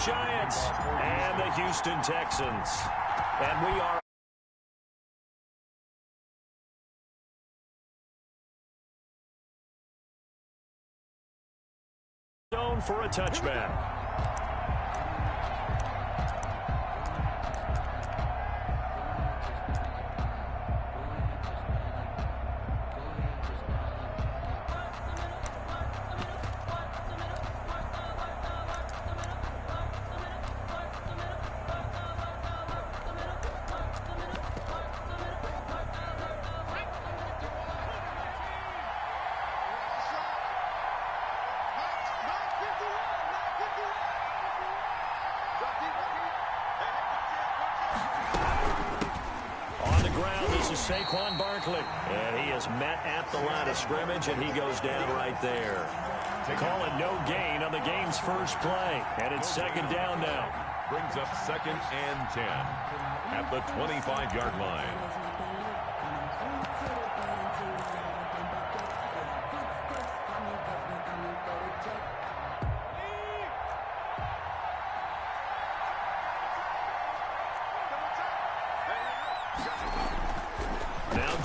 Giants and the Houston Texans. And we are zone for a touchback. Saquon Barkley, and he is met at the line of scrimmage, and he goes down right there. Call it no gain on the game's first play, and it's second down now. Brings up 2nd and 10 at the 25-yard line.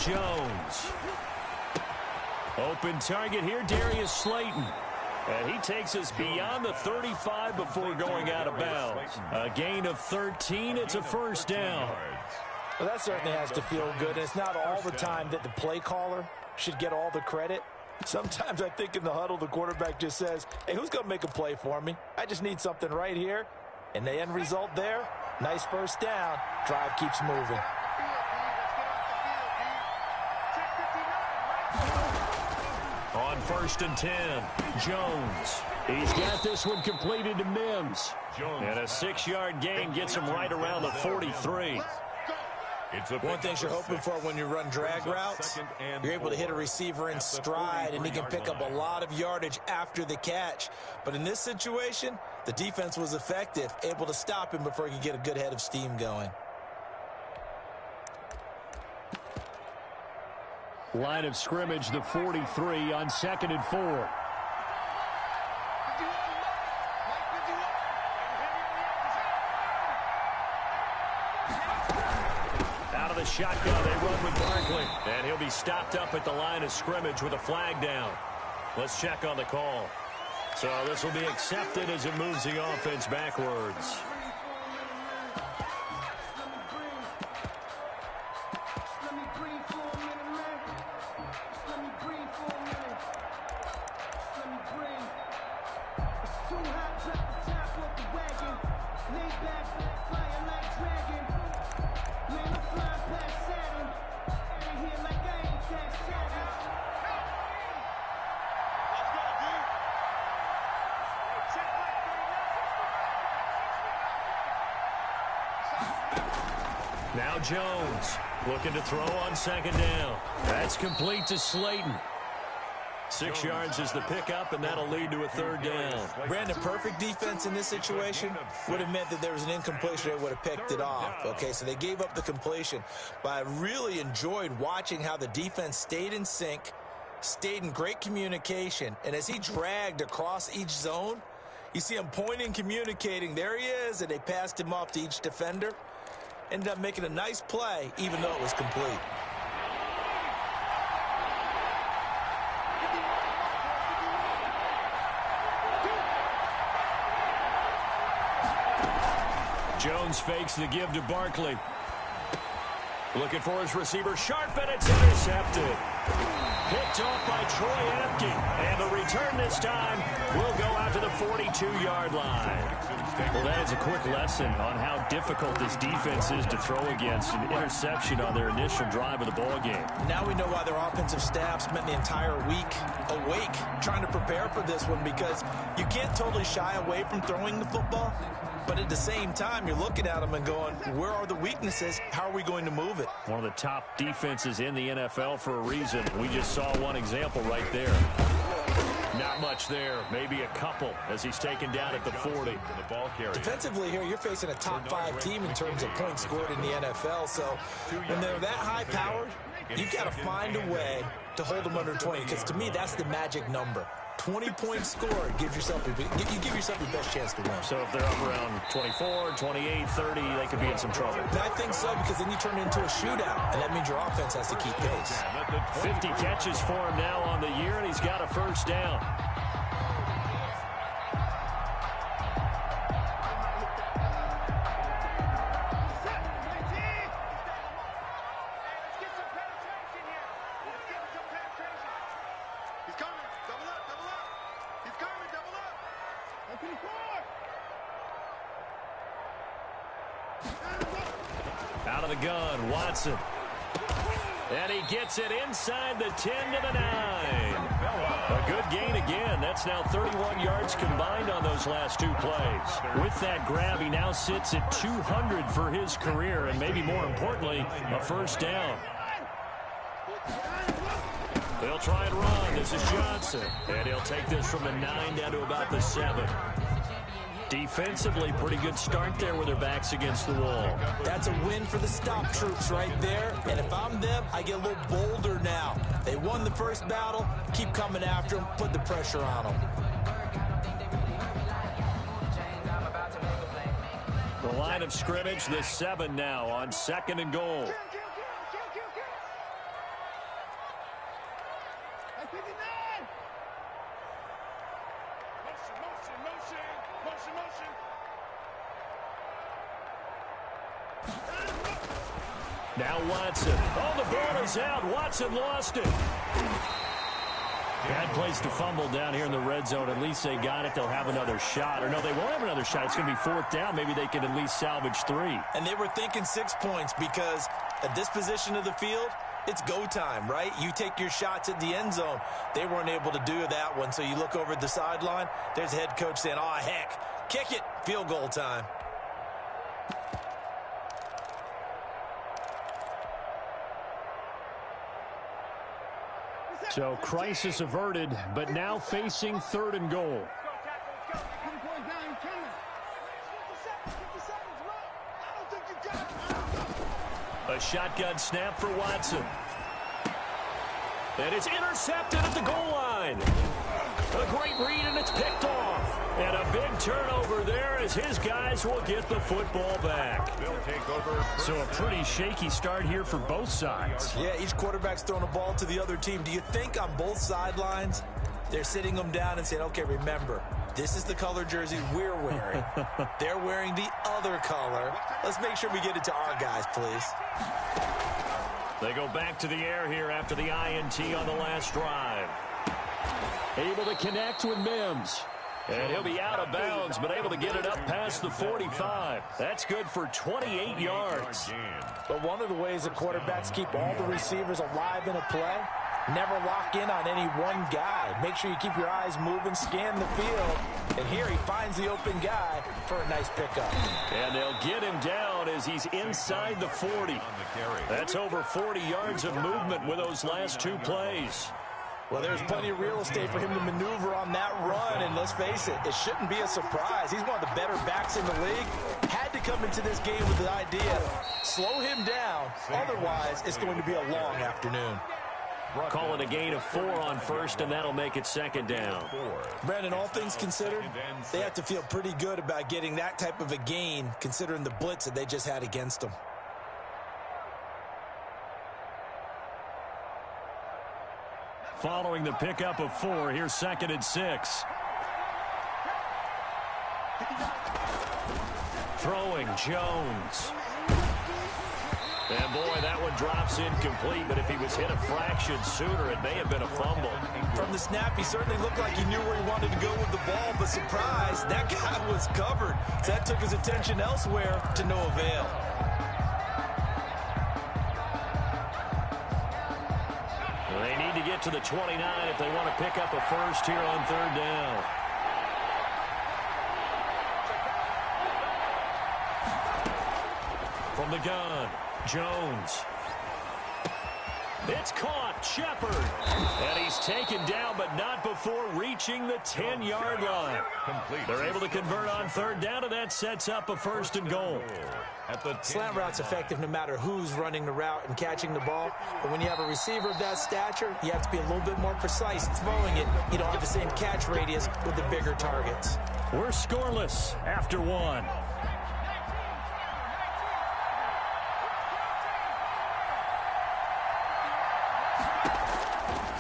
Jones. Open target here, Darius Slayton. And he takes us beyond the 35 before going out of bounds. A gain of 13. It's a first down. Well, that certainly has to feel good. And it's not all the time that the play caller should get all the credit. Sometimes I think in the huddle, the quarterback just says, hey, who's going to make a play for me? I just need something right here. And the end result there, nice first down. Drive keeps moving. On 1st and 10, Jones. He's got this one completed to Mims. And a 6-yard gain gets him right around the 43. One thing you're hoping for when you run drag routes, you're able to hit a receiver in stride, and he can pick up a lot of yardage after the catch. But in this situation, the defense was effective, able to stop him before he could get a good head of steam going. Line of scrimmage, the 43 on 2nd and 4. Out of the shotgun, they run with Barkley. And he'll be stopped up at the line of scrimmage with a flag down. Let's check on the call. So this will be accepted as it moves the offense backwards. Now Jones looking to throw on 2nd down. That's complete to Slayton. 6 yards is the pickup, and that'll lead to a 3rd down. Brandon, perfect defense in this situation would have meant that there was an incompletion. They would have picked it off. Okay, so they gave up the completion. But I really enjoyed watching how the defense stayed in sync, stayed in great communication, and as he dragged across each zone, you see him pointing, communicating. There he is, and they passed him off to each defender. Ended up making a nice play, even though it was complete. Jones fakes the give to Barkley. Looking for his receiver, sharp, and it's intercepted. Picked off by Troy Apke. And the return this time will go out to the 42-yard line. Well, that is a quick lesson on how difficult this defense is to throw against. An interception on their initial drive of the ballgame. Now we know why their offensive staff spent the entire week awake trying to prepare for this one, because you can't totally shy away from throwing the football. But at the same time, you're looking at them and going, where are the weaknesses? How are we going to move it? One of the top defenses in the NFL for a reason. We just saw one example right there. Not much there. Maybe a couple as he's taken down at the 40. Defensively here, you're facing a top-5 team in terms of points scored in the NFL. So when they're that high-powered, you've got to find a way to hold them under 20, because to me, that's the magic number. 20-point score. You give yourself your best chance to win. So if they're up around 24, 28, 30, they could be in some trouble. And I think so, because then you turn it into a shootout, and that means your offense has to keep pace. 50 catches for him now on the year, and he's got a first down. Out of the gun, Watson. And he gets it inside the 10 to the 9. A good gain again. That's now 31 yards combined on those last two plays. With that grab, he now sits at 200 for his career, and maybe more importantly, a first down. They'll try and run. This is Johnson. And he'll take this from the 9 down to about the 7. Defensively, pretty good start there with their backs against the wall. That's a win for the stop troops right there. And if I'm them, I get a little bolder now. They won the first battle. Keep coming after them. Put the pressure on them. The line of scrimmage, the 7 now on 2nd and goal. Now Watson. Oh, the ball is out. Watson lost it. Bad place to fumble down here in the red zone. At least they got it. They'll have another shot. Or no, they won't have another shot. It's going to be 4th down. Maybe they can at least salvage 3. And they were thinking 6 points because at this position of the field, it's go time, right? You take your shots at the end zone. They weren't able to do that one. So you look over at the sideline. There's the head coach saying, oh, heck, kick it. Field goal time. So crisis averted, but now facing 3rd and goal. A shotgun snap for Watson. And it's intercepted at the goal line. A great read, and it's picked off. And a big turnover there as his guys will get the football back. So a pretty shaky start here for both sides. Yeah, each quarterback's throwing a ball to the other team. Do you think on both sidelines they're sitting them down and saying, okay, remember, this is the color jersey we're wearing. They're wearing the other color. Let's make sure we get it to our guys, please. They go back to the air here after the INT on the last drive. Able to connect with Mims. And he'll be out of bounds, but able to get it up past the 45. That's good for 28 yards. But one of the ways that quarterbacks keep all the receivers alive in a play, never lock in on any one guy. Make sure you keep your eyes moving, scan the field. And here he finds the open guy for a nice pickup. And they'll get him down as he's inside the 40. That's over 40 yards of movement with those last two plays. Well, there's plenty of real estate for him to maneuver on that run, and let's face it, it shouldn't be a surprise. He's one of the better backs in the league. Had to come into this game with the idea, slow him down, otherwise it's going to be a long afternoon. Call it a gain of 4 on first, and that'll make it 2nd down. Brandon, all things considered, they have to feel pretty good about getting that type of a gain, considering the blitz that they just had against them. Following the pickup of 4, here's 2nd and 6. Throwing Jones. And boy, that one drops incomplete, but if he was hit a fraction sooner, it may have been a fumble. From the snap, he certainly looked like he knew where he wanted to go with the ball, but surprise, that guy was covered. So that took his attention elsewhere to no avail. They need to get to the 29 if they want to pick up a first here on 3rd down. From the gun, Jones. It's caught. Shepard. And he's taken down, but not before reaching the 10-yard line. They're able to convert on third down, and that sets up a 1st and goal. Slant route's effective no matter who's running the route and catching the ball. But when you have a receiver of that stature, you have to be a little bit more precise throwing it. You don't have the same catch radius with the bigger targets. We're scoreless after 1.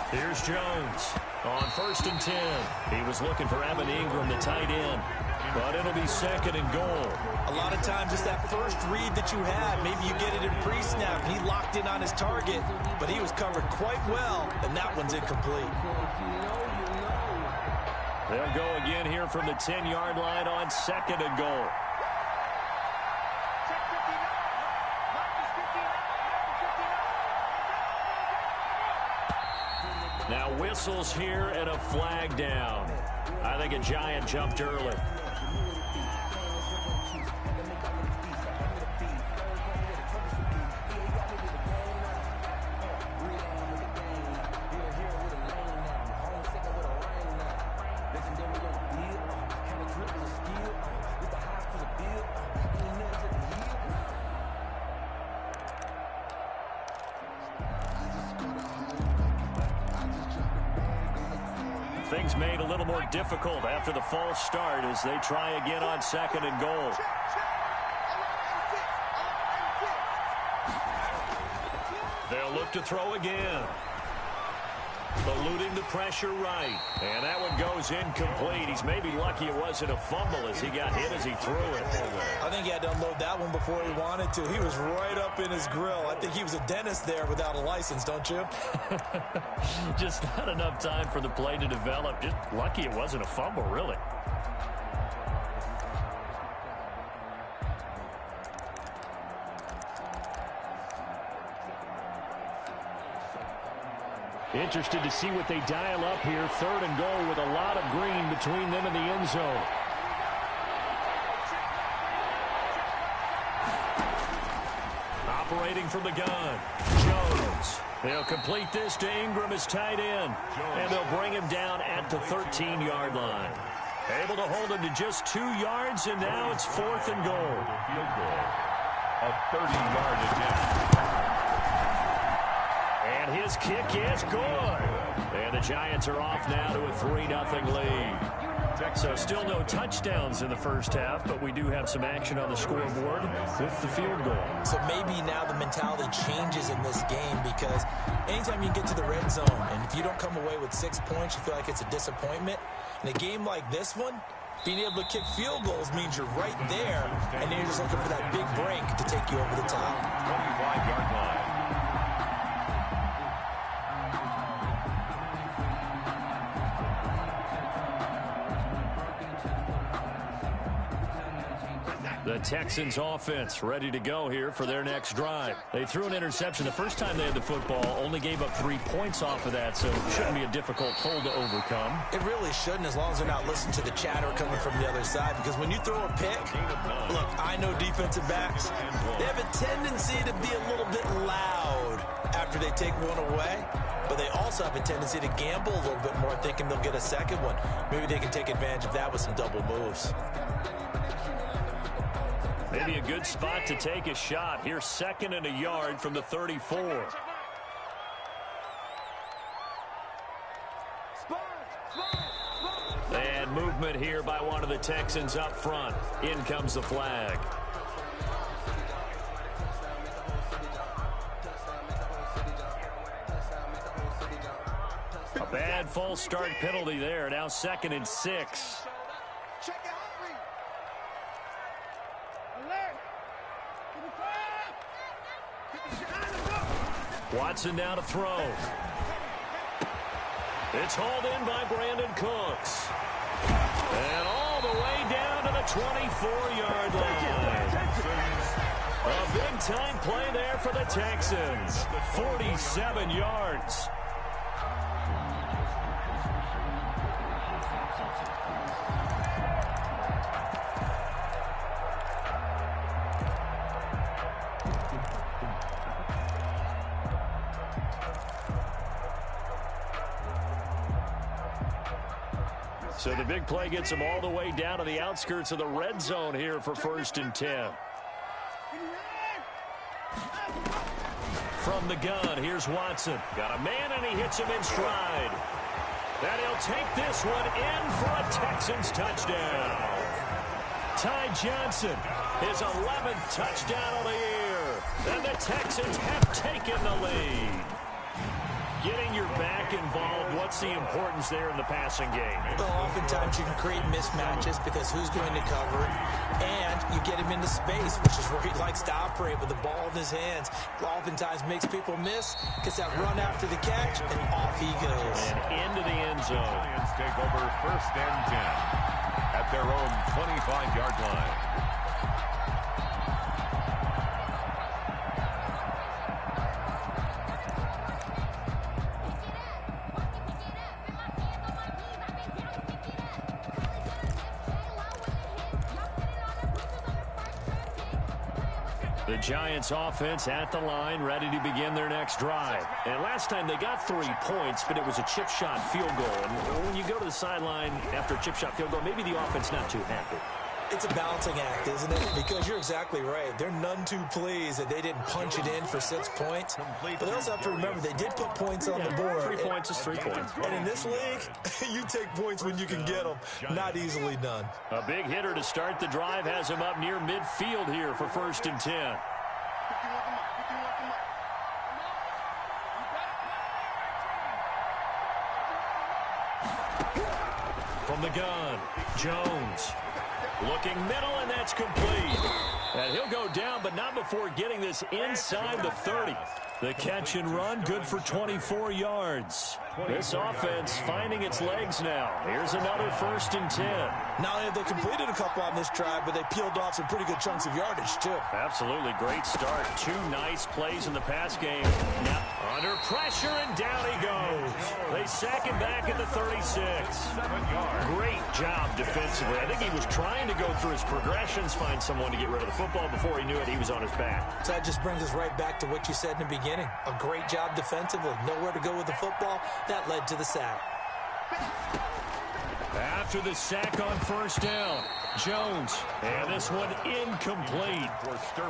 Here's Jones on 1st and 10. He was looking for Evan Ingram, the tight end, but it'll be 2nd and goal. A lot of times it's that first read that you had. Maybe you get it in pre-snap, and he locked in on his target, but he was covered quite well, and that one's incomplete. They'll go again here from the 10-yard line on 2nd and goal. Now whistles here and a flag down. I think a Giant jumped early. Things made a little more difficult after the false start as they try again on 2nd and goal. They'll look to throw again. Eluding the pressure right. And that one goes incomplete. He's maybe lucky it wasn't a fumble as he got hit as he threw it. I think he had to unload that one before he wanted to. He was right up in his grill. I think he was a dentist there without a license, don't you? Just not enough time for the play to develop. Just lucky it wasn't a fumble, really. Interested to see what they dial up here. 3rd and goal with a lot of green between them and the end zone. Operating from the gun, Jones. They'll complete this to Ingram as tight end, and they'll bring him down at the 13-yard line. Able to hold him to just 2 yards, and now it's 4th and goal. Field goal. A 30-yard attempt. And his kick is good. And the Giants are off now to a 3-0 lead. So still no touchdowns in the first half, but we do have some action on the scoreboard with the field goal. So maybe now the mentality changes in this game because anytime you get to the red zone and if you don't come away with 6 points, you feel like it's a disappointment. In a game like this one, being able to kick field goals means you're right there, and then you're just looking for that big break to take you over the top. 25-yard line. The Texans offense ready to go here for their next drive. They threw an interception the first time they had the football, only gave up 3 points off of that, so it shouldn't be a difficult hole to overcome. It really shouldn't, as long as they're not listening to the chatter coming from the other side, because when you throw a pick, look, I know defensive backs, they have a tendency to be a little bit loud after they take one away, but they also have a tendency to gamble a little bit more, thinking they'll get a second one. Maybe they can take advantage of that with some double moves. Maybe a good spot to take a shot. Here's 2nd and a yard from the 34. And movement here by one of the Texans up front. In comes the flag. A bad false start penalty there. Now 2nd and 6. Watson now to throw. It's hauled in by Brandon Cooks. And all the way down to the 24-yard line. A big-time play there for the Texans. 47 yards. So the big play gets them all the way down to the outskirts of the red zone here for 1st and 10. From the gun, here's Watson. Got a man, and he hits him in stride. And he'll take this one in for a Texans touchdown. Ty Johnson, his 11th touchdown of the year. And the Texans have taken the lead. Getting your back involved, what's the importance there in the passing game? Well, oftentimes you can create mismatches because who's going to cover it, and you get him into space, which is where he likes to operate with the ball in his hands. Oftentimes makes people miss, gets that run after the catch, and off he goes. And into the end zone. Lions take over 1st and 10 at their own 25-yard line. The Giants offense at the line, ready to begin their next drive. And last time they got 3 points, but it was a chip shot field goal. And when you go to the sideline after a chip shot field goal, maybe the offense not too happy. It's a balancing act, isn't it? Because you're exactly right. They're none too pleased that they didn't punch it in for 6 points. But they also have to remember they did put points on the board. 3 points is 3 points. And in this league, you take points when you can get them. Not easily done. A big hitter to start the drive has him up near midfield here for 1st and 10. From the gun, Jones. Looking middle, and that's complete. And he'll go down, but not before getting this inside the 30. The catch and run, good for 24 yards. This offense finding its legs now. Here's another 1st and 10. Not only have they completed a couple on this drive, but they peeled off some pretty good chunks of yardage, too. Absolutely great start. 2 nice plays in the pass game. Now under pressure, and down he goes. They sack him back at the 36. Great job defensively. I think he was trying to go through his progressions, find someone to get rid of the football. Before he knew it, he was on his back. So that just brings us right back to what you said in the beginning. A great job defensively. Nowhere to go with the football. That led to the sack. After the sack on 1st down, Jones. And this one incomplete.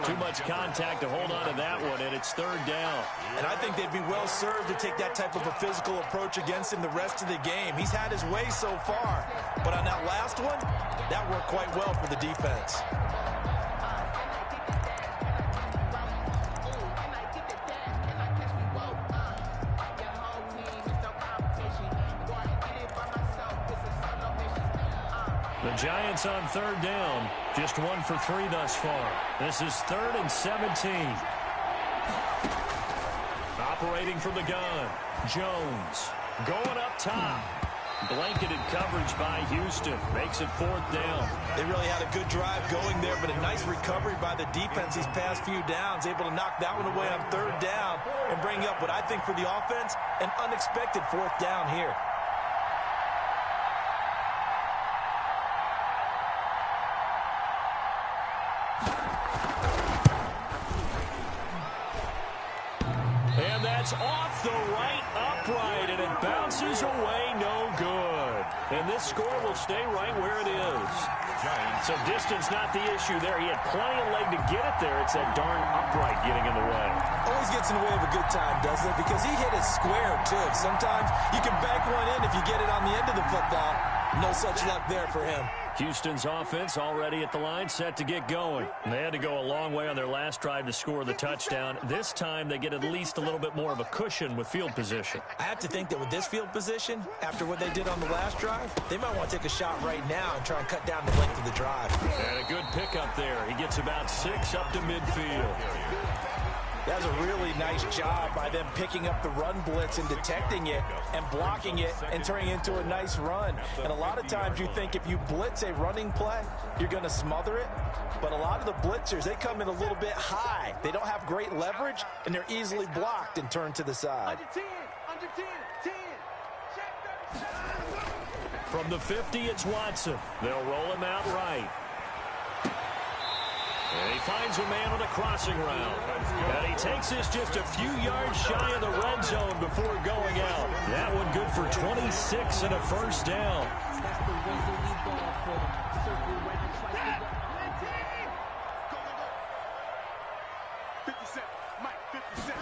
Too much contact to hold on to that one, and it's 3rd down. And I think they'd be well served to take that type of a physical approach against him the rest of the game. He's had his way so far. But on that last one, that worked quite well for the defense. The Giants on 3rd down, just 1 for 3 thus far. This is 3rd and 17. Operating from the gun, Jones going up top. Blanketed coverage by Houston. Makes it 4th down. They really had a good drive going there, but a nice recovery by the defense these past few downs. Able to knock that one away on 3rd down and bring up what I think for the offense, an unexpected 4th down here. And that's off the right upright, and it bounces away, no good. And this score will stay right where it is. So distance not the issue there. He had plenty of leg to get it there. It's that darn upright getting in the way. Always gets in the way of a good time, doesn't it? Because he hit it square, too. Sometimes you can bank one in if you get it on the end of the football. No such luck there for him. Houston's offense already at the line, set to get going. They had to go a long way on their last drive to score the touchdown. This time, they get at least a little bit more of a cushion with field position. I have to think that with this field position, after what they did on the last drive, they might want to take a shot right now and try and cut down the length of the drive. And a good pickup there. He gets about 6 up to midfield. That was a really nice job by them picking up the run blitz and detecting it and blocking it and turning it into a nice run. And a lot of times you think if you blitz a running play, you're going to smother it. But a lot of the blitzers, they come in a little bit high. They don't have great leverage, and they're easily blocked and turned to the side. Under 10. From the 50, it's Watson. They'll roll him out right. And he finds a man on the crossing route. And he takes this just a few yards shy of the red zone before going out. That one good for 26 and a 1st down. That's the reason we ball for them. Circle round, twice the ball. Go, go, go. 50 Cent. Mike, 50 Cent.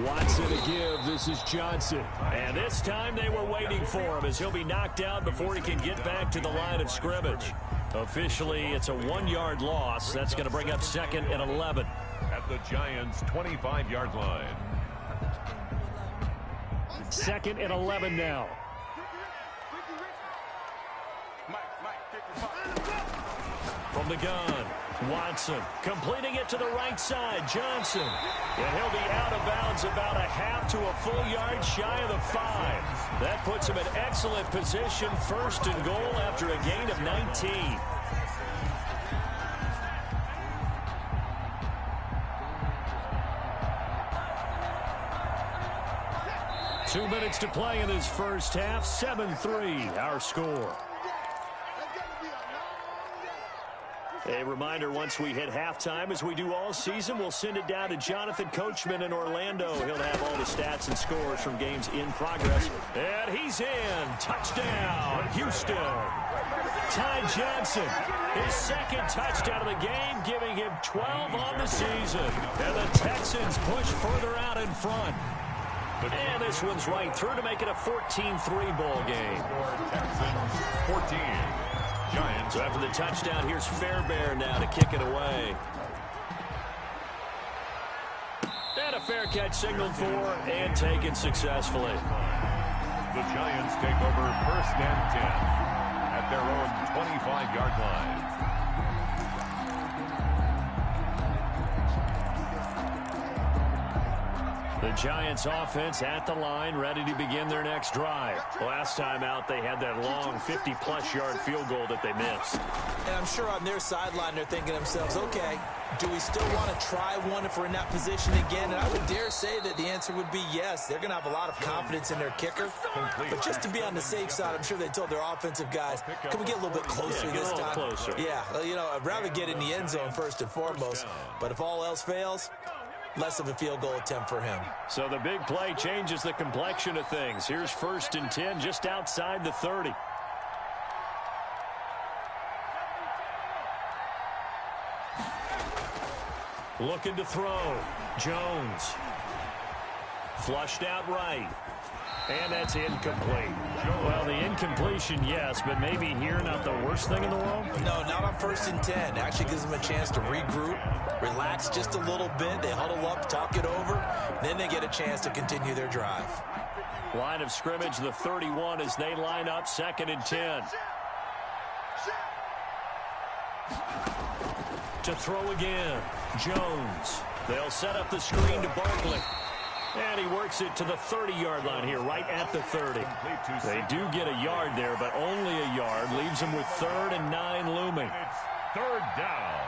Watson to give. This is Johnson. And this time they were waiting for him as he'll be knocked down before he can get back to the line of scrimmage. Officially, it's a 1-yard loss. That's going to bring up 2nd and 11. At the Giants' 25-yard line. 2nd and 11 now. From the gun, Watson completing it to the right side. Johnson. And he'll be out of bounds about a half to a full yard shy of the 5. That puts him in excellent position. 1st and goal after a gain of 19. Two minutes to play in this first half. 7-3 our score. A reminder, once we hit halftime, as we do all season, we'll send it down to Jonathan Coachman in Orlando. He'll have all the stats and scores from games in progress. And he's in. Touchdown, Houston. Ty Johnson, his 2nd touchdown of the game, giving him 12 on the season. And the Texans push further out in front. And this one's right through to make it a 14-3 ball game. Texans 14. Giants. So after the touchdown, here's Fairbairn now to kick it away. And a fair catch signaled for and taken successfully. The Giants take over 1st and 10 at their own 25-yard line. The Giants offense at the line, ready to begin their next drive. Last time out, they had that long 50-plus yard field goal that they missed. And I'm sure on their sideline, they're thinking to themselves, okay, do we still want to try one if we're in that position again? And I would dare say that the answer would be yes. They're going to have a lot of confidence in their kicker. But just to be on the safe side, I'm sure they told their offensive guys, can we get a little bit closer this time? Closer. Yeah, you know, I'd rather get in the end zone first and foremost. But if all else fails, less of a field goal attempt for him. So the big play changes the complexion of things. Here's 1st and 10 just outside the 30. Looking to throw. Jones. Flushed out right. And that's incomplete. Well, the incompletion, yes, but maybe here not the worst thing in the world? No, not on 1st and 10. Actually gives them a chance to regroup, relax just a little bit. They huddle up, talk it over. Then they get a chance to continue their drive. Line of scrimmage, the 31 as they line up 2nd and 10. To throw again. Jones. They'll set up the screen to Barkley. And he works it to the 30-yard line here, right at the 30. They do get a yard there, but only a yard. Leaves them with 3rd and 9 looming. It's 3rd down.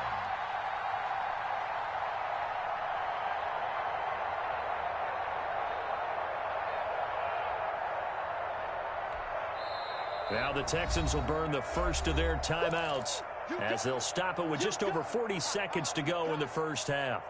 Now the Texans will burn the first of their timeouts as they'll stop it with just over 40 seconds to go in the first half.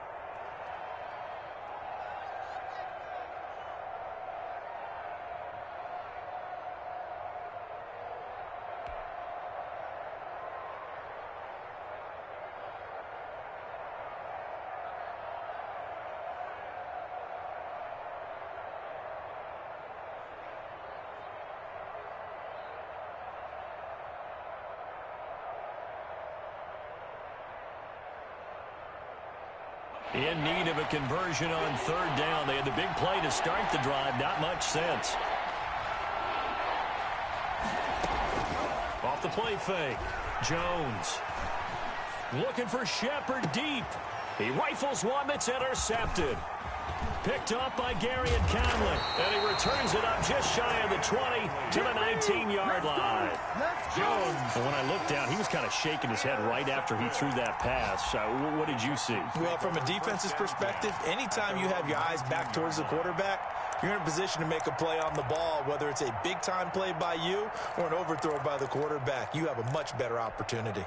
In need of a conversion on 3rd down. They had the big play to start the drive. Not much sense. Off the play fake. Jones. Looking for Shepard deep. He rifles one that's intercepted. Picked up by Gary and Conley. And he returns it up just shy of the 20 to the 19-yard line. Jones. And when I looked down, he was kind of shaking his head right after he threw that pass. What did you see? Well, from a defense's perspective, anytime you have your eyes back towards the quarterback, you're in a position to make a play on the ball, whether it's a big-time play by you or an overthrow by the quarterback. You have a much better opportunity.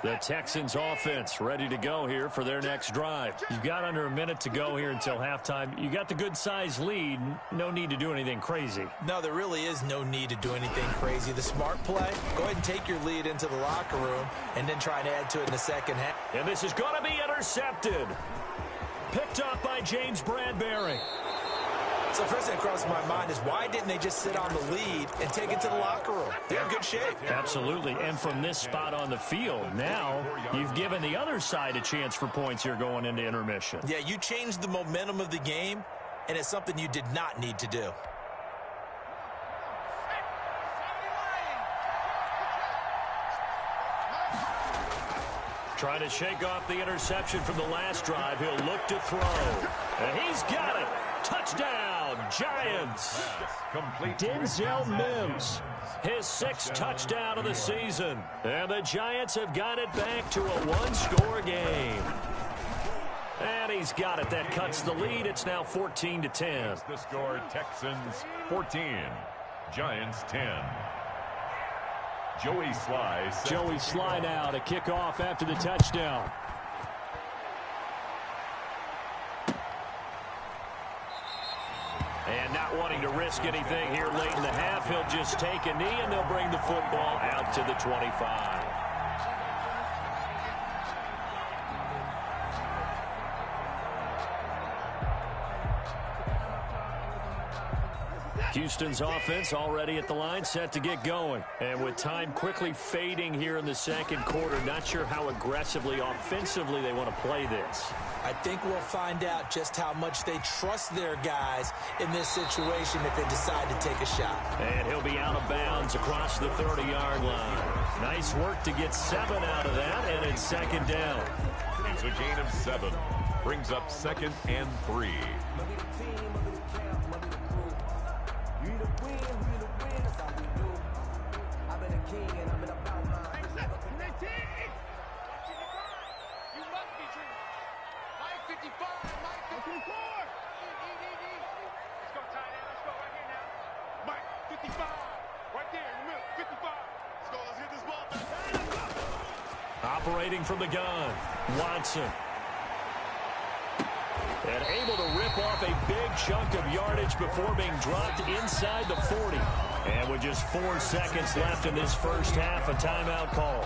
The Texans offense ready to go here for their next drive. You've got under a minute to go here until halftime. You got the good-sized lead. No need to do anything crazy. No, there really is no need to do anything crazy. The smart play, go ahead and take your lead into the locker room and then try and add to it in the second half. And this is going to be intercepted. Picked up by James Bradbury. So first thing that crosses my mind is why didn't they just sit on the lead and take it to the locker room? They're in good shape. Absolutely. And from this spot on the field, now you've given the other side a chance for points here going into intermission. Yeah, you changed the momentum of the game, and it's something you did not need to do. Trying to shake off the interception from the last drive. He'll look to throw. And he's got it. Touchdown, Giants. Denzel Mims, his 6th touchdown of the season. And the Giants have got it back to a one-score game. And he's got it. That cuts the lead. It's now 14-10. The score, Texans 14, Giants 10. Joey Sly now to kick off after the touchdown. And not wanting to risk anything here late in the half, he'll just take a knee and they'll bring the football out to the 25. Houston's offense already at the line, set to get going. And with time quickly fading here in the second quarter, not sure how aggressively, offensively they want to play this. I think we'll find out just how much they trust their guys in this situation if they decide to take a shot. And he'll be out of bounds across the 30-yard line. Nice work to get 7 out of that, and it's second down. It's a gain of 7. Brings up 2nd and 3. Operating from the gun, Watson. And able to rip off a big chunk of yardage before being dropped inside the 40. And with just 4 seconds left in this first half, a timeout call.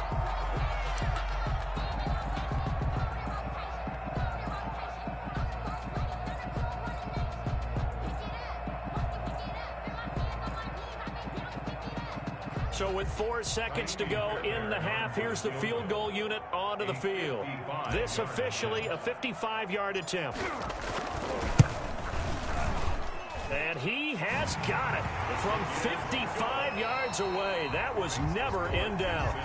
So with 4 seconds to go in the half, here's the field goal unit onto the field. This officially a 55-yard attempt. And he has got it from 55 yards away. That was never in doubt.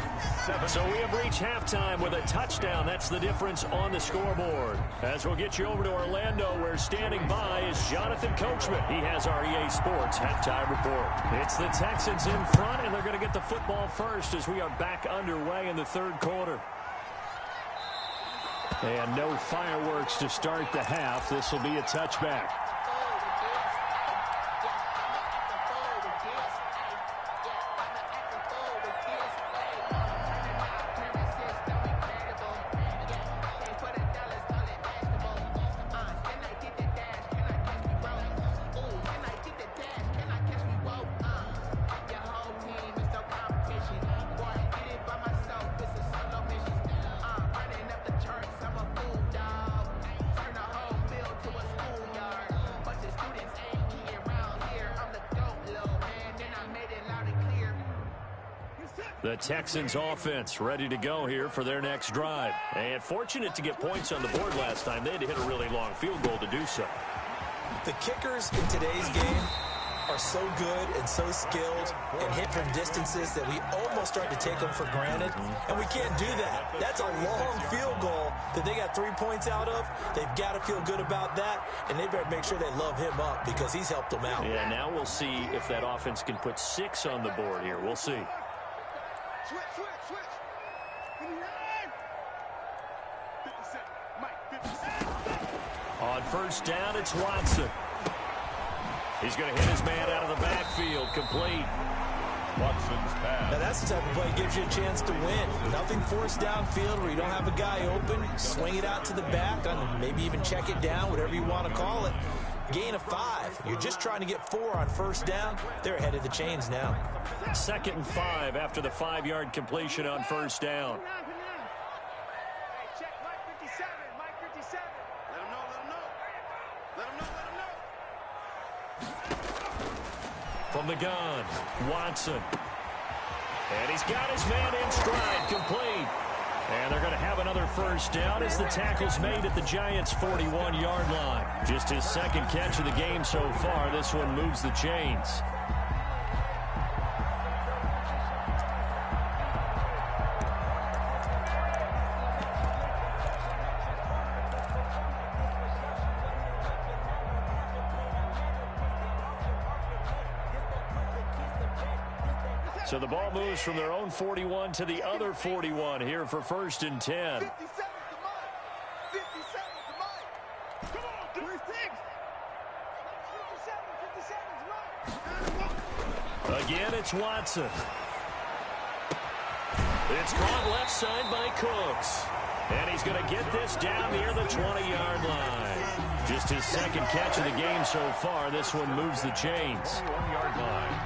So we have reached halftime with a touchdown. That's the difference on the scoreboard. As we'll get you over to Orlando, where standing by is Jonathan Coachman. He has our EA Sports halftime report. It's the Texans in front, and they're going to get the football first as we are back underway in the third quarter. And no fireworks to start the half. This will be a touchback. The Texans offense ready to go here for their next drive. And fortunate to get points on the board last time. They had to hit a really long field goal to do so. The kickers in today's game are so good and so skilled and hit from distances that we almost start to take them for granted. And we can't do that. That's a long field goal that they got 3 points out of. They've got to feel good about that, and they better make sure they love him up because he's helped them out. Yeah, now we'll see if that offense can put 6 on the board here. We'll see. Switch. 57. Mike, 57. On first down, it's Watson. He's going to hit his man out of the backfield, complete. Watson's pass. Now that's the type of play that gives you a chance to win. Nothing forced downfield where you don't have a guy open. Swing it out to the back, maybe even check it down, whatever you want to call it. Gain of 5. You're just trying to get 4 on first down. They're ahead of the chains now. 2nd and 5 after the 5-yard completion on first down. Check Mike 57. Mike 57. Let him know. Let him know. From the gun, Watson. And he's got his man in stride, complete. And they're going to have another first down as the tackle's made at the Giants' 41-yard line. Just his 2nd catch of the game so far. This one moves the chains. So the ball moves from their own 41 to the other 41 here for 1st and 10. 57 to Mike. 57 to Mike. Come on, 56. 57 to Mike. Again, it's Watson. It's caught left side by Cooks. And he's going to get this down near the 20-yard line. Just his 2nd catch of the game so far. This one moves the chains. 1-yard line.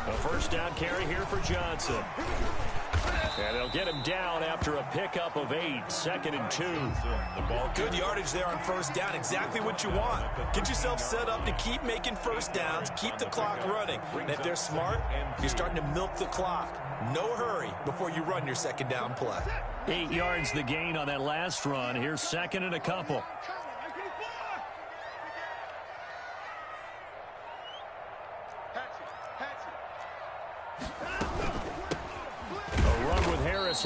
A first down carry here for Johnson. And they'll get him down after a pickup of 8. 2nd and 2. The ball. Good yardage there on first down. Exactly what you want. Get yourself set up to keep making first downs. Keep the clock running. And if they're smart, you're starting to milk the clock. No hurry before you run your 2nd down play. 8 yards the gain on that last run. Here's 2nd and a couple.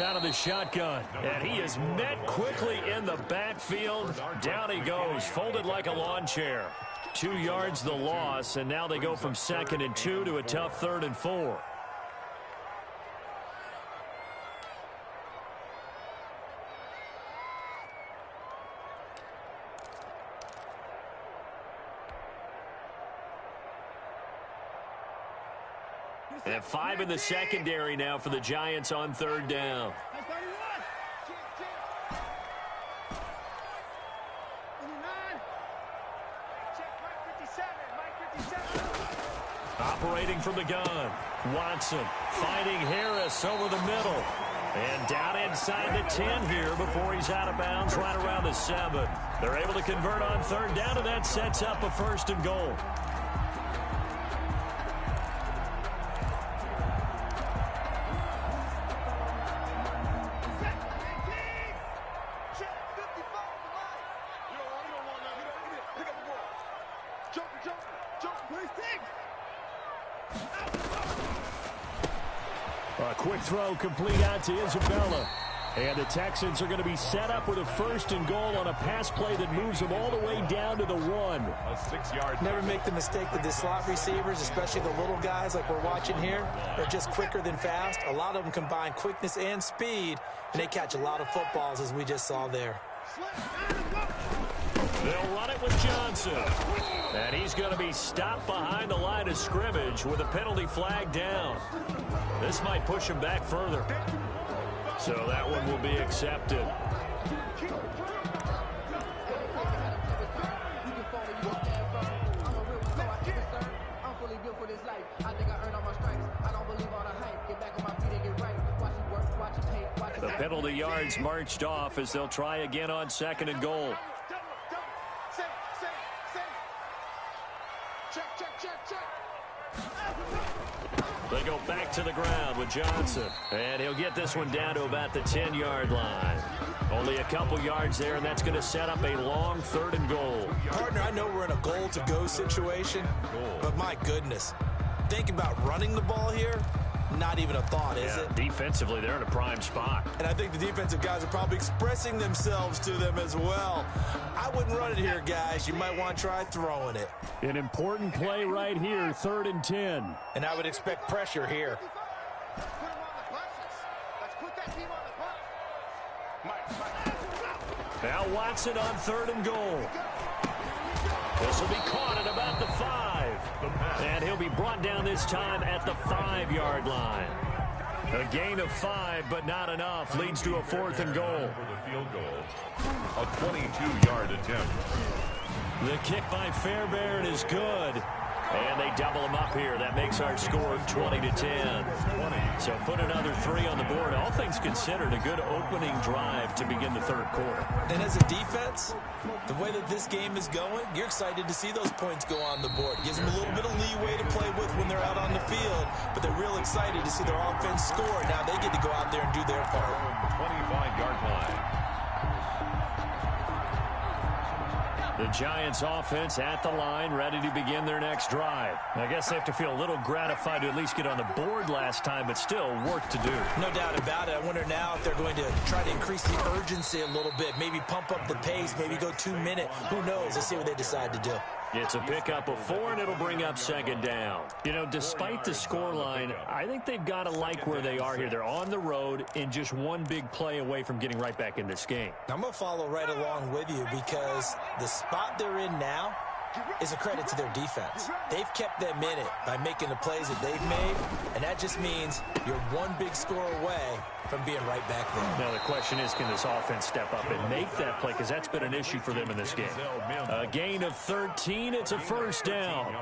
Out of the shotgun, and he is met quickly in the backfield. Down he goes, folded like a lawn chair. 2 yards the loss, and now they go from 2nd and 2 to a tough 3rd and 4. And 5 in the secondary now for the Giants on 3rd down. Operating from the gun, Watson finding Harris over the middle. And down inside the 10 here before he's out of bounds right around the 7. They're able to convert on 3rd down, and that sets up a 1st and goal. A quick throw complete out to Isabella. And the Texans are going to be set up with a 1st and goal on a pass play that moves them all the way down to the 1. A 6-yard. Never make the mistake that the slot receivers, especially the little guys like we're watching here, are just quicker than fast. A lot of them combine quickness and speed, and they catch a lot of footballs, as we just saw there. They'll run it with Johnson. And he's going to be stopped behind the line of scrimmage with a penalty flag down. This might push him back further. So that one will be accepted. The penalty yards marched off as they'll try again on 2nd and goal. They go back to the ground with Johnson. And he'll get this one down to about the 10-yard line. Only a couple yards there, and that's going to set up a long 3rd and goal. Partner, I know we're in a goal-to-go situation, but my goodness. Think about running the ball here. Not even a thought, is it? Defensively, they're in a prime spot. And I think the defensive guys are probably expressing themselves to them as well. I wouldn't run it here, guys. You might want to try throwing it. An important play right here, 3rd and 10. And I would expect pressure here. Let's put that team on the bus. Mike. Now Watson on 3rd and goal. This will be caught at about the 5. And he'll be brought down this time at the 5-yard line. A gain of 5, but not enough. Leads to a 4th and goal. For the field goal, a 22-yard attempt. The kick by Fairbairn is good. And they double him up here. That makes our score 20-10. So put another 3 on the board. All things considered, a good opening drive to begin the 3rd quarter. And as a defense, the way that this game is going, you're excited to see those points go on the board. Gives them a little bit of leeway to play with when they're out on the field, but they're real excited to see their offense score. Now they get to go out there and do their part. 25-yard line. The Giants offense at the line, ready to begin their next drive. I guess they have to feel a little gratified to at least get on the board last time, but still work to do. No doubt about it. I wonder now if they're going to try to increase the urgency a little bit, maybe pump up the pace, maybe go 2-minute. Who knows? Let's see what they decide to do. It's a pickup of 4, and it'll bring up 2nd down. You know, despite the scoreline, I think they've got to like where they are here. They're on the road and just one big play away from getting right back in this game. I'm going to follow right along with you because the spot they're in now is a credit to their defense. They've kept them in it by making the plays that they've made, and that just means you're one big score away from being right back there. Now the question is, can this offense step up and make that play? Because that's been an issue for them in this game. A gain of 13. It's a 1st down.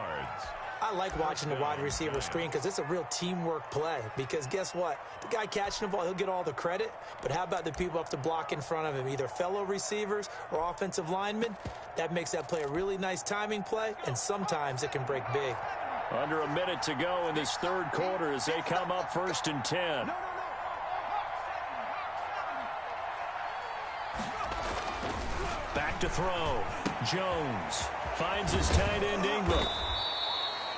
I like watching the wide receiver screen because it's a real teamwork play. Because guess what? The guy catching the ball, he'll get all the credit. But how about the people up to block in front of him, either fellow receivers or offensive linemen? That makes that play a really nice timing play, and sometimes it can break big. Under a minute to go in this 3rd quarter as they come up 1st and 10. Back to throw. Jones finds his tight end Ingram.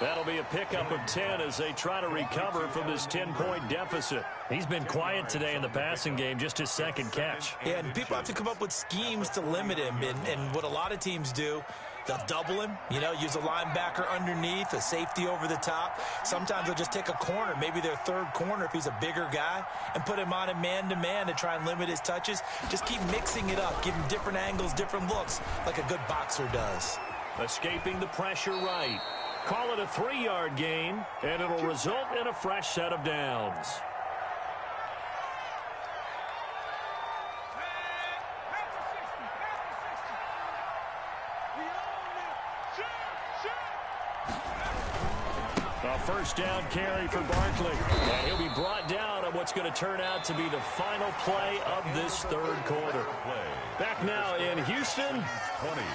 That'll be a pickup of 10 as they try to recover from this 10-point deficit. He's been quiet today in the passing game, just his 2nd catch. Yeah, and people have to come up with schemes to limit him. And what a lot of teams do, they'll double him, you know, use a linebacker underneath, a safety over the top. Sometimes they'll just take a corner, maybe their 3rd corner if he's a bigger guy, and put him on a man-to-man to try and limit his touches. Just keep mixing it up, give him different angles, different looks, like a good boxer does. Escaping the pressure right. Call it a 3-yard gain, and it'll result in a fresh set of downs. A 1st down carry for Barkley. And he'll be brought down on what's going to turn out to be the final play of this 3rd quarter. Back now in Houston,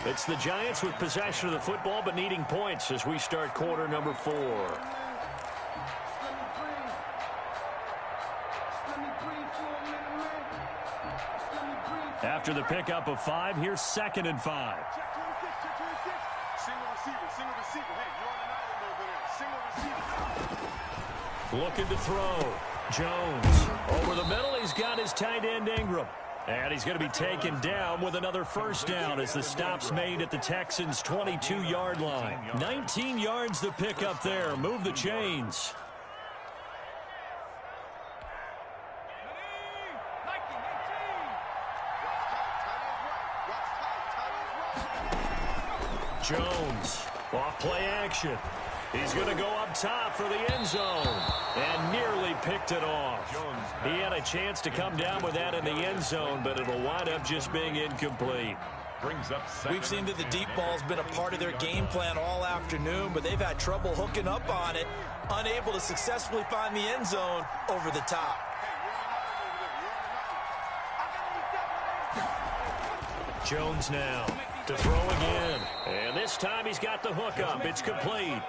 it's the Giants with possession of the football but needing points as we start quarter number 4. After the pickup of 5, here's 2nd and 5. Single receiver. Hey, you're on an island over there. Single receiver. Looking to throw. Jones over the middle. He's got his tight end Ingram. And he's going to be taken down with another 1st down as the stop's made at the Texans' 22-yard line. 19 yards to pick up there. Move the chains. Jones, off play action. He's going to go up top for the end zone and nearly picked it off. He had a chance to come down with that in the end zone, but it'll wind up just being incomplete. We've seen that the deep ball's been a part of their game plan all afternoon, but they've had trouble hooking up on it, unable to successfully find the end zone over the top. Jones now to throw again. And this time he's got the hook up. It's complete.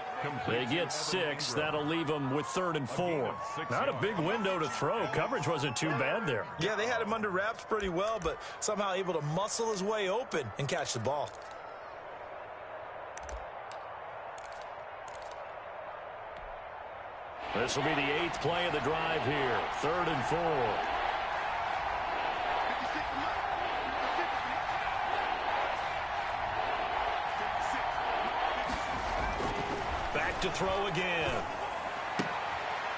They get 6. That'll leave them with 3rd and 4. Not a big window to throw. Coverage wasn't too bad there. Yeah, they had him under wraps pretty well, but somehow able to muscle his way open and catch the ball. This will be the 8th play of the drive here. 3rd and 4. Back to throw again.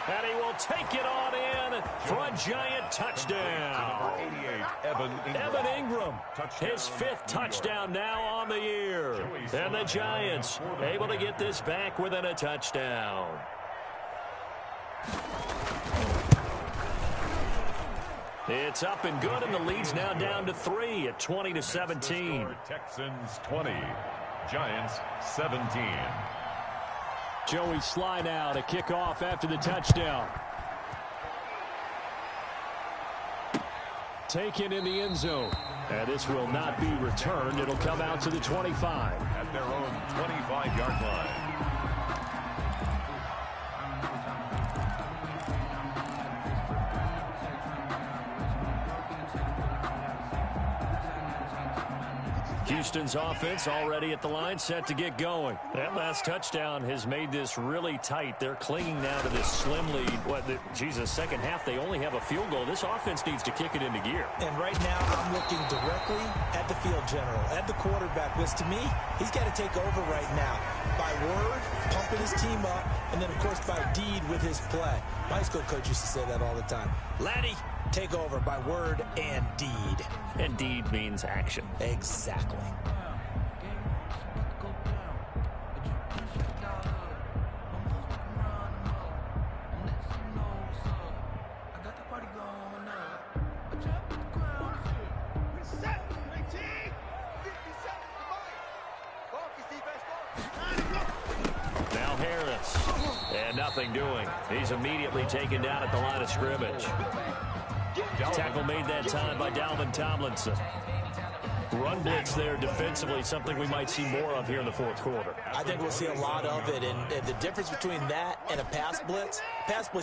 And he will take it on in for a Giant touchdown. Evan Ingram, his 5th touchdown now on the year. And the Giants able to get this back within a touchdown. It's up and good, and the lead's now down to 3 at 20-17. Texans 20, Giants 17. Joey Sly now to kick off after the touchdown. Taken in the end zone. And this will not be returned. It'll come out to the 25. At their own 25-yard line. Houston's offense already at the line, set to get going. That last touchdown has made this really tight. They're clinging now to this slim lead. Second half, they only have a field goal. This offense needs to kick it into gear. And right now, I'm looking directly at the field general, at the quarterback, which to me, he's got to take over right now. By word, pumping his team up, and then, of course, by deed with his play. My high school coach used to say that all the time. Laddie, take over by word and deed. And deed means action. Exactly. Now Harris. And nothing doing. He's immediately taken down at the line of scrimmage. Tackle made that time by Dalvin Tomlinson. Run blitz there defensively, something we might see more of here in the fourth quarter. I think we'll see a lot of it, and the difference between that and a pass blitz,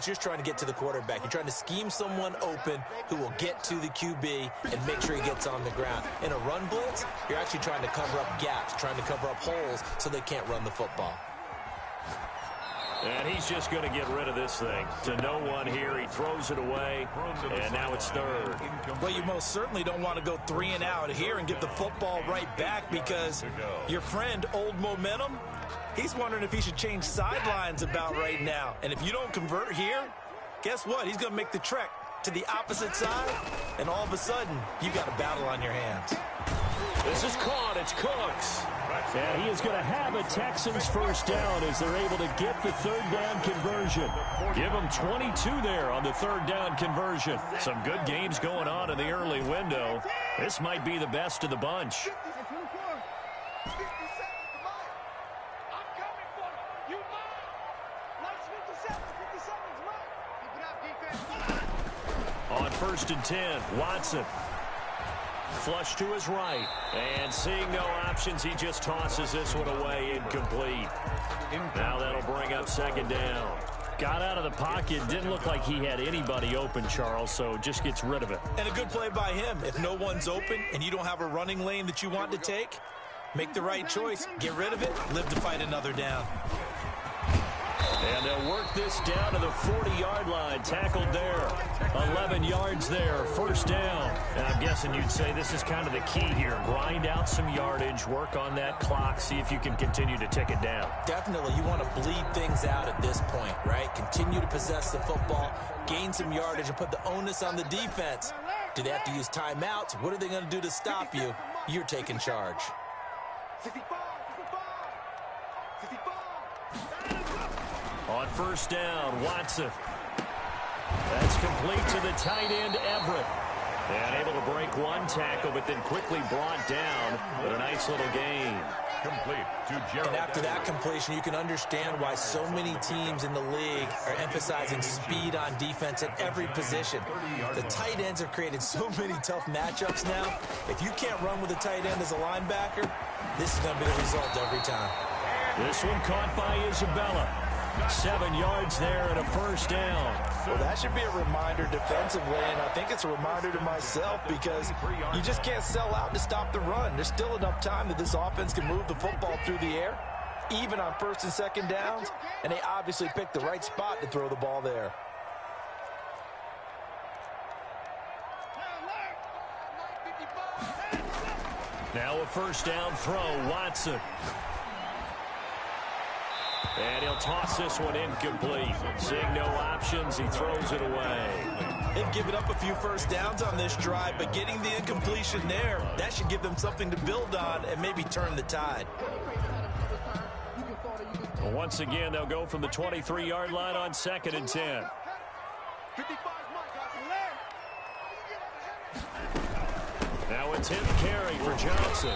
you're trying to get to the quarterback. You're trying to scheme someone open who will get to the QB and make sure he gets on the ground. In a run blitz, you're actually trying to cover up gaps, trying to cover up holes so they can't run the football. And he's just going to get rid of this thing. To no one here. He throws it away, and now it's third. Well, you most certainly don't want to go 3 and out here and get the football right back because your friend, Old Momentum, he's wondering if he should change sidelines about right now. And if you don't convert here, guess what? He's going to make the trek to the opposite side, and all of a sudden, you got a battle on your hands. This is caught. It's Cooks. And he is going to have a Texans first down as they're able to get the third down conversion. Give them 22 there on the third down conversion. Some good games going on in the early window. This might be the best of the bunch. On 1st and 10, Watson. Flush to his right, and seeing no options, he just tosses this one away, incomplete. Now that'll bring up second down. Got out of the pocket, didn't look like he had anybody open, Charles, so just gets rid of it. And a good play by him. If no one's open and you don't have a running lane that you want to take, make the right choice. Get rid of it, live to fight another down. And they'll work this down to the 40-yard line. Tackled there. 11 yards there. First down. And I'm guessing you'd say this is kind of the key here. Grind out some yardage. Work on that clock. See if you can continue to tick it down. Definitely. You want to bleed things out at this point, right? Continue to possess the football. Gain some yardage and put the onus on the defense. Do they have to use timeouts? What are they going to do to stop you? You're taking charge. On first down, Watson. That's complete to the tight end, Everett. And able to break one tackle, but then quickly brought down with a nice little gain. Complete to Gerald. And after that completion, you can understand why so many teams in the league are emphasizing speed on defense at every position. The tight ends have created so many tough matchups now. If you can't run with a tight end as a linebacker, this is going to be the result every time. This one caught by Isabella. 7 yards there and a first down. Well, that should be a reminder defensively, and I think it's a reminder to myself because you just can't sell out to stop the run. There's still enough time that this offense can move the football through the air, even on first and second downs, and they obviously picked the right spot to throw the ball there. Now a first down throw, Watson. And he'll toss this one incomplete. Seeing no options, he throws it away. They've given up a few first downs on this drive, but getting the incompletion there, that should give them something to build on and maybe turn the tide. Well, once again, they'll go from the 23-yard line on 2nd and 10. Now a 10th carry for Johnson.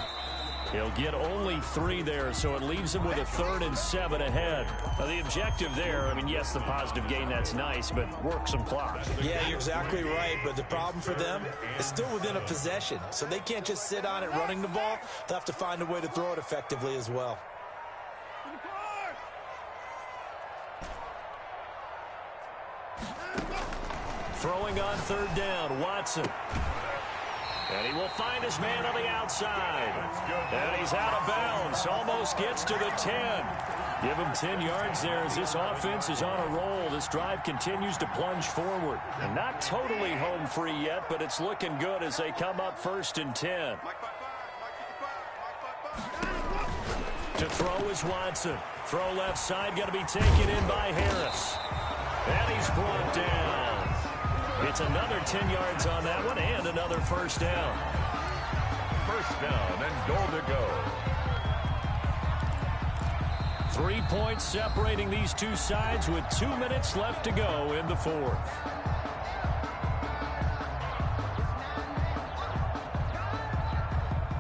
He'll get only 3 there, so it leaves him with a 3rd and 7 ahead. Now, the objective there, I mean, yes, the positive gain, that's nice, but work some clock. Yeah, you're exactly right, but the problem for them is still within a possession, so they can't just sit on it running the ball. They'll have to find a way to throw it effectively as well. Throwing on 3rd down, Watson. And he will find his man on the outside. And he's out of bounds. Almost gets to the 10. Give him 10 yards there as this offense is on a roll. This drive continues to plunge forward. And not totally home free yet, but it's looking good as they come up 1st and 10. To throw is Watson. Throw left side, going to be taken in by Harris. And he's brought down. It's another 10 yards on that one and another 1st down. 1st down and goal to go. 3 points separating these two sides with 2 minutes left to go in the 4th.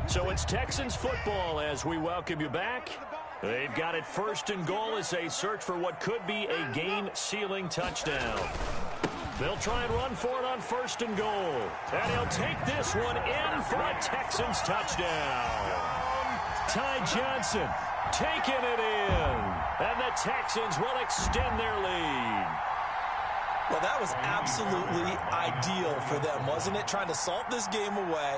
So it's Texans football as we welcome you back. They've got it 1st and goal as they search for what could be a game-sealing touchdown. They'll try and run for it on 1st and goal. And he'll take this one in for a Texans touchdown. Ty Johnson taking it in. And the Texans will extend their lead. Well, that was absolutely ideal for them, wasn't it? Trying to salt this game away.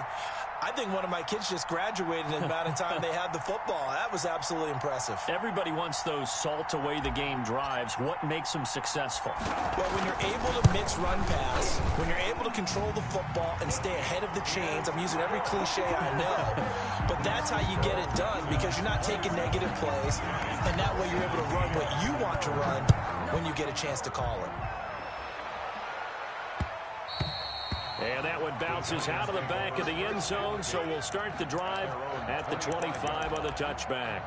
I think one of my kids just graduated in the amount of time they had the football. That was absolutely impressive. Everybody wants those salt-away-the-game drives. What makes them successful? Well, when you're able to mix run-pass, when you're able to control the football and stay ahead of the chains, I'm using every cliche I know, but that's how you get it done because you're not taking negative plays, and that way you're able to run what you want to run when you get a chance to call it. And that one bounces out of the back of the end zone, so we'll start the drive at the 25 on the touchback.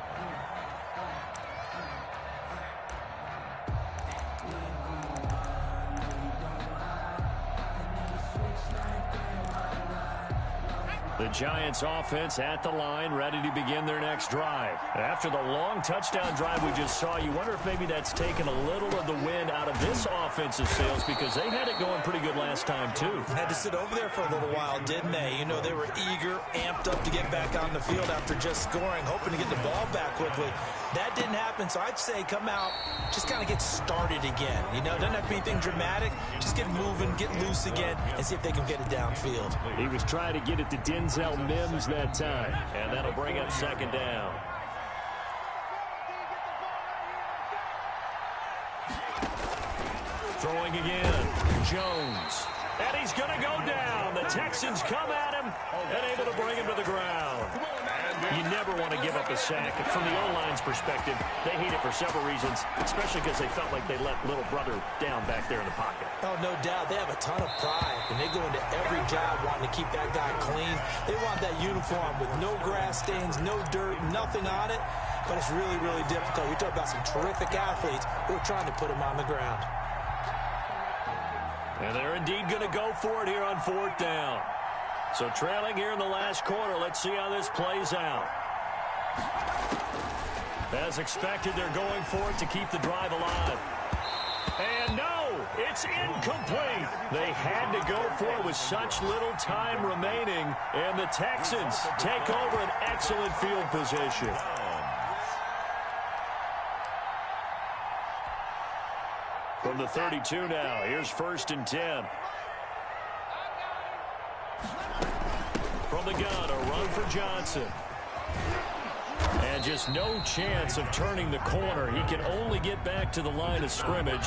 The Giants offense at the line, ready to begin their next drive. After the long touchdown drive we just saw, you wonder if maybe that's taken a little of the wind out of this offensive sails because they had it going pretty good last time too. Had to sit over there for a little while, didn't they? You know, they were eager, amped up to get back on the field after just scoring, hoping to get the ball back quickly. That didn't happen, so I'd say come out, just kind of get started again. You know, it doesn't have to be anything dramatic. Just get moving, get loose again, and see if they can get it downfield. He was trying to get it to Denzel Mims that time, and that'll bring up 2nd down. Throwing again, Jones. And he's going to go down. The Texans come at him and able to bring him to the ground. You never want to give up a sack. From the O-line's perspective, they hate it for several reasons, especially because they felt like they let little brother down back there in the pocket. Oh, no doubt. They have a ton of pride, and they go into every job wanting to keep that guy clean. They want that uniform with no grass stains, no dirt, nothing on it. But it's really, really difficult. You're talking about some terrific athletes who are trying to put him on the ground. And they're indeed going to go for it here on 4th down. So trailing here in the last quarter, let's see how this plays out. As expected, they're going for it to keep the drive alive. And no, it's incomplete. They had to go for it with such little time remaining, and the Texans take over an excellent field position. From the 32 now, here's 1st and 10. From the gun, a run for Johnson. And And just no chance of turning the corner. He can only get back to the line of scrimmage.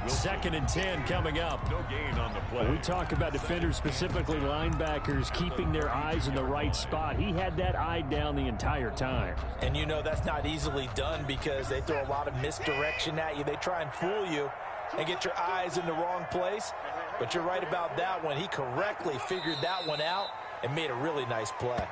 2nd and 10 coming up. No gain on the play. We talk about defenders, specifically linebackers, keeping their eyes in the right spot. He had that eye down the entire time. And you know that's not easily done because they throw a lot of misdirection at you. They try and fool you and get your eyes in the wrong place. But you're right about that one. He correctly figured that one out and made a really nice play.